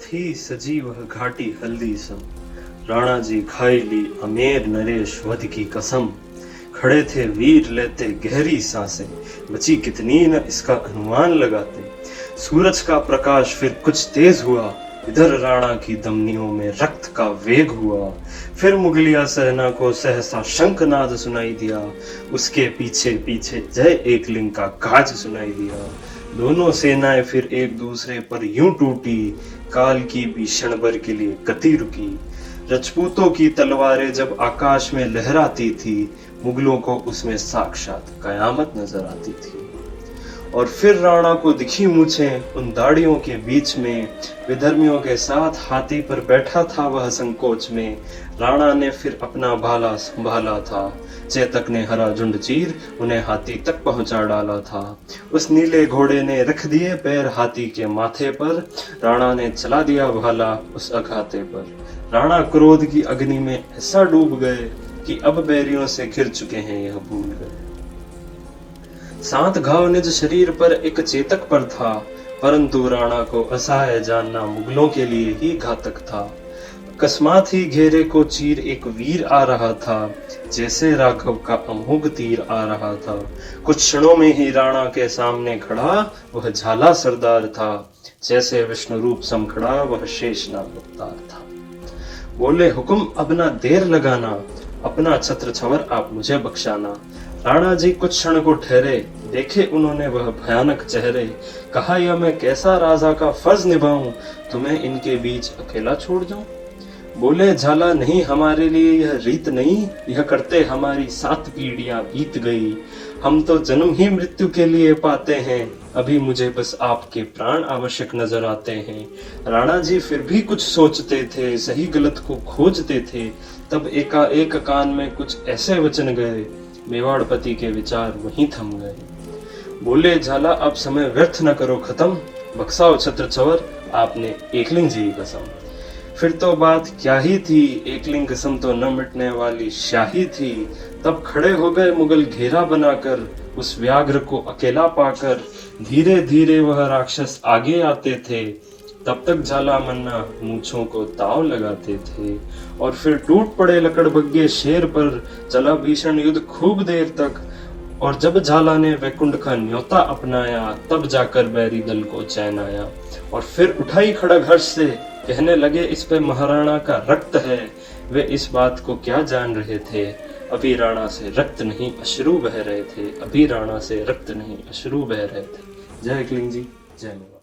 थी सजी वह घाटी हल्दी सम। राणा जी खाई ली अमेर नरेश वध की कसम। खड़े थे वीर लेते गहरी सांसें, बची कितनी न इसका अनुमान लगाते। सूरज का प्रकाश फिर कुछ तेज हुआ, इधर राणा की धमनियों में रक्त का वेग हुआ। फिर मुगलिया सेना को सहसा शंखनाद सुनाई दिया, उसके पीछे पीछे जय एकलिंग का गाज सुनाई दिया। दोनों सेनाएं फिर एक दूसरे पर यूं टूटी, काल की भी क्षण भर के लिए गति रुकी। राजपूतों की तलवारें जब आकाश में लहराती थी, मुगलों को उसमें साक्षात कयामत नजर आती थी। और फिर राणा को दिखी मूछें उन दाढ़ियों के बीच में, विधर्मियों के साथ हाथी पर बैठा था वह संकोच में। राणा ने फिर अपना भाला संभाला था, चेतक ने हरा झुंड चीर उन्हें हाथी तक पहुंचा डाला था। उस नीले घोड़े ने रख दिए पैर हाथी के माथे पर, राणा ने चला दिया भाला उस अघाते पर। राणा क्रोध की अग्नि में ऐसा डूब गए कि अब बैरियों से घिर चुके हैं यह भूल गए। 7 घाव निज शरीर पर एक चेतक पर था, परंतु राणा को असहाय जानना मुगलों के लिए ही घातक था। अकस्मात ही घेरे को चीर एक वीर आ रहा था, जैसे राघव का अमोघ तीर आ रहा था। कुछ क्षणों में ही राणा के सामने खड़ा वह झाला सरदार था, जैसे विष्णु रूप सम खड़ा वह शेषनाग अवतार था। बोले हुक्म अब ना देर लगाना, अपना छत्र छवर आप मुझे बख्शाना। राणा जी कुछ क्षण को ठहरे, देखे उन्होंने वह भयानक चेहरे। कहा यह मैं कैसा राजा का फर्ज निभाऊं, तुम्हें इनके बीच अकेला छोड़ जाऊं। बोले झाला नहीं हमारे लिए यह रीत नहीं, यह करते हमारी 7 पीढ़ियां बीत गई। हम तो जन्म ही मृत्यु के लिए पाते हैं, अभी मुझे बस आपके प्राण आवश्यक नजर आते हैं। राणा जी फिर भी कुछ सोचते थे, सही गलत को खोजते थे। तब एकाएक कान में कुछ ऐसे वचन गए, मेवाड़पति के विचार वहीं थम गए। बोले झाला अब समय व्यर्थ न करो खत्म, बक्साओ छत्र छवर आपने एकलिंग जी की कसम। फिर तो बात क्या ही थी, एकलिंग कसम तो न मिटने वाली शाही थी। तब खड़े हो गए मुगल घेरा बनाकर, उस व्याघ्र को अकेला पाकर। धीरे धीरे वह राक्षस आगे आते थे, तब तक झाला मन्ना मूंछों को ताव लगाते थे। और फिर टूट पड़े लकड़बग्गे शेर पर, चला भीषण युद्ध खूब देर तक। और जब झाला ने वैकुंठ का न्योता अपनाया, तब जाकर बैरी दल को चैन आया। और फिर उठाई खड़ग हर्ष से, कहने लगे इस पे महाराणा का रक्त है। वे इस बात को क्या जान रहे थे, अभी राणा से रक्त नहीं अश्रु बह रहे थे, अभी राणा से रक्त नहीं अश्रु बह रहे थे। जय एकलिंग जी, जय मेवाड़।